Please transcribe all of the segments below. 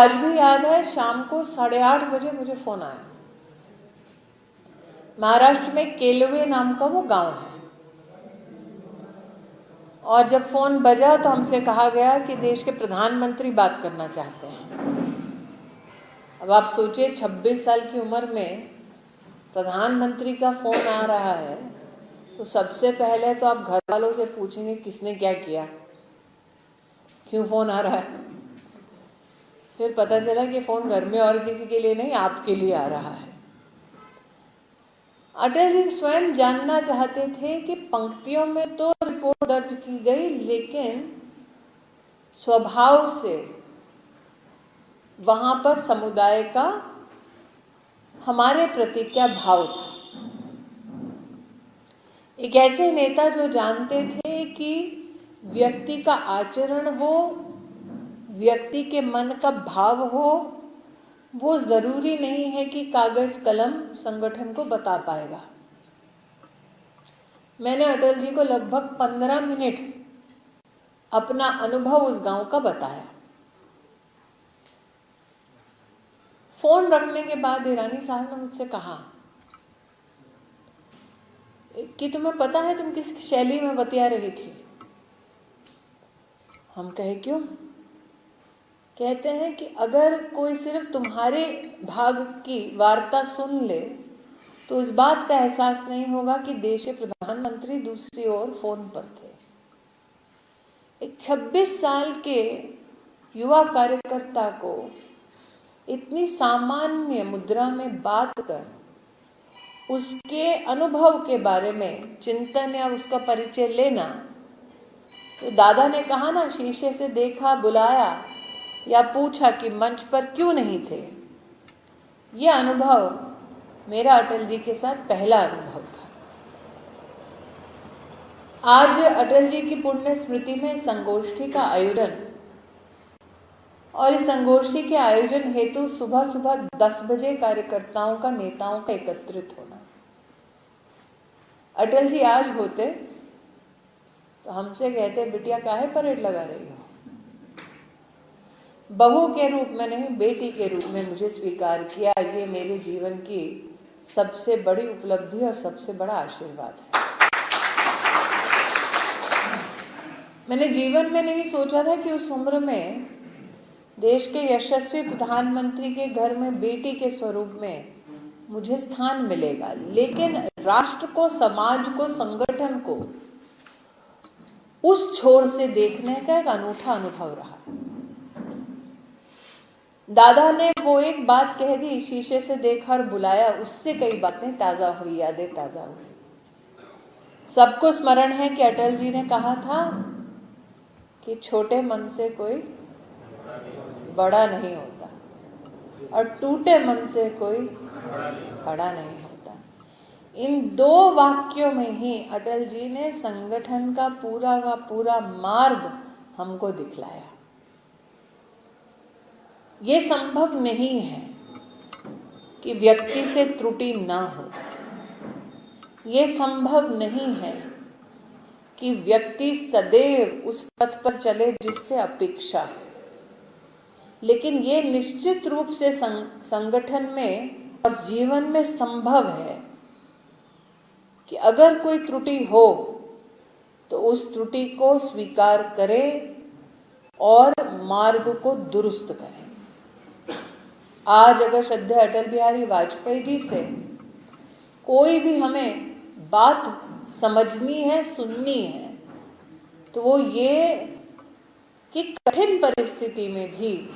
आज भी याद है, शाम को 8:30 बजे मुझे फोन आया। महाराष्ट्र में केलवे नाम का वो गांव है, और जब फोन बजा तो हमसे कहा गया कि देश के प्रधानमंत्री बात करना चाहते हैं। अब आप सोचिए, 26 साल की उम्र में प्रधानमंत्री का फोन आ रहा है, तो सबसे पहले तो आप घर वालों से पूछेंगे किसने क्या किया, क्यों फोन आ रहा है। फिर पता चला कि फोन घर में और किसी के लिए नहीं, आपके लिए आ रहा है। अटल जी स्वयं जानना चाहते थे कि पंक्तियों में तो रिपोर्ट दर्ज की गई, लेकिन स्वभाव से वहां पर समुदाय का हमारे प्रति क्या भाव था। एक ऐसे नेता जो जानते थे कि व्यक्ति का आचरण हो, व्यक्ति के मन का भाव हो, वो जरूरी नहीं है कि कागज कलम संगठन को बता पाएगा। मैंने अटल जी को लगभग 15 मिनट अपना अनुभव उस गांव का बताया। फोन रखने के बाद ईरानी साहब ने मुझसे कहा कि तुम्हें पता है तुम किस शैली में बतिया रही थी। हम कहे क्यों? कहते हैं कि अगर कोई सिर्फ तुम्हारे भाग की वार्ता सुन ले तो इस बात का एहसास नहीं होगा कि देश के प्रधानमंत्री दूसरी ओर फोन पर थे। एक 26 साल के युवा कार्यकर्ता को इतनी सामान्य मुद्रा में बात कर उसके अनुभव के बारे में चिंतन या उसका परिचय लेना, तो दादा ने कहा ना, शीशे से देखा, बुलाया या पूछा कि मंच पर क्यों नहीं थे। यह अनुभव मेरा अटल जी के साथ पहला अनुभव था। आज अटल जी की पुण्य स्मृति में संगोष्ठी का आयोजन, और इस संगोष्ठी के आयोजन हेतु सुबह सुबह 10 बजे कार्यकर्ताओं का, नेताओं का एकत्रित होना। अटल जी आज होते तो हमसे कहते, बिटिया काहे परेड लगा रही हो। बहू के रूप में नहीं, बेटी के रूप में मुझे स्वीकार किया। ये मेरे जीवन की सबसे बड़ी उपलब्धि और सबसे बड़ा आशीर्वाद है। मैंने जीवन में नहीं सोचा था कि उस उम्र में देश के यशस्वी प्रधानमंत्री के घर में बेटी के स्वरूप में मुझे स्थान मिलेगा, लेकिन राष्ट्र को, समाज को, संगठन को उस छोर से देखने का एक अनूठा अनुभव रहा। दादा ने वो एक बात कह दी, शीशे से देखा और बुलाया, उससे कई बातें ताजा हुई, यादें ताजा हुई। सबको स्मरण है कि अटल जी ने कहा था कि छोटे मन से कोई बड़ा नहीं होता और टूटे मन से कोई बड़ा नहीं होता। इन दो वाक्यों में ही अटल जी ने संगठन का पूरा मार्ग हमको दिखलाया। ये संभव नहीं है कि व्यक्ति से त्रुटि ना हो। ये संभव नहीं है कि व्यक्ति सदैव उस पथ पर चले जिससे अपेक्षा है। लेकिन ये निश्चित रूप से संगठन में और जीवन में संभव है कि अगर कोई त्रुटि हो तो उस त्रुटि को स्वीकार करे और मार्ग को दुरुस्त करे। आज अगर श्रद्धेय अटल बिहारी वाजपेयी जी से कोई भी हमें बात समझनी है, सुननी है, तो वो ये कि कठिन परिस्थिति में भी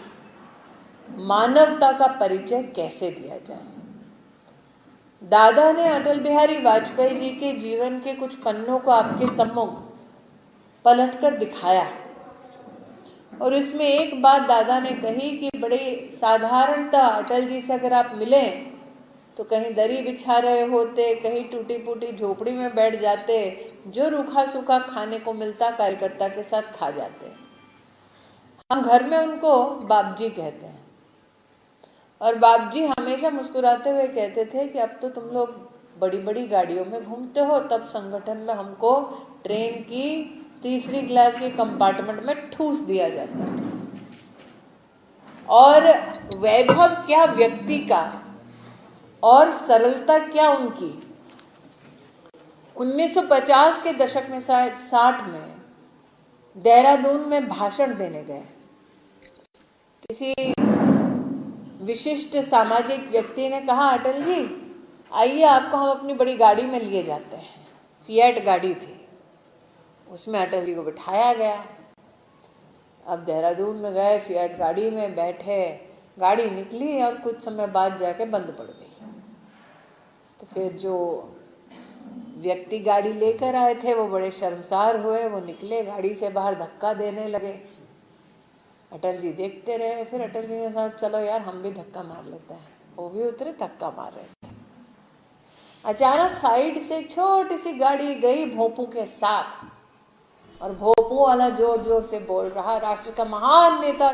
मानवता का परिचय कैसे दिया जाए। दादा ने अटल बिहारी वाजपेयी जी के जीवन के कुछ पन्नों को आपके सम्मुख पलटकर दिखाया, और इसमें एक बात दादा ने कही कि बड़े साधारणतः अटल जी से अगर आप मिलें तो कहीं दरी बिछा रहे होते, कहीं टूटी फूटी झोपड़ी में बैठ जाते, जो रूखा सूखा खाने को मिलता कार्यकर्ता के साथ खा जाते। हम घर में उनको बाप जी कहते हैं, और बाप जी हमेशा मुस्कुराते हुए कहते थे कि अब तो तुम लोग बड़ी बड़ी गाड़ियों में घूमते हो, तब संगठन में हमको ट्रेन की तीसरी क्लास के कंपार्टमेंट में ठूस दिया जाता है। और वैभव क्या व्यक्ति का और सरलता क्या उनकी। 1950 के दशक में 60 में देहरादून में भाषण देने गए। किसी विशिष्ट सामाजिक व्यक्ति ने कहा, अटल जी आइए आपको हम अपनी बड़ी गाड़ी में लिए जाते हैं। फिएट गाड़ी थी, उसमें अटल जी को बिठाया गया। अब देहरादून में गए, फिएट गाड़ी में बैठे, गाड़ी निकली और कुछ समय बाद जाके बंद पड़ गई। तो फिर जो व्यक्ति गाड़ी लेकर आए थे वो बड़े शर्मसार हुए, वो निकले, गाड़ी से बाहर धक्का देने लगे। अटल जी देखते रहे। फिर अटल जी ने कहा चलो यार हम भी धक्का मार लेते हैं। वो भी उतरे, धक्का मार रहे थे। अचानक साइड से छोटी सी गाड़ी गई भोंपू के साथ, और भोंपू वाला जोर जोर से बोल रहा, राष्ट्र का महान नेता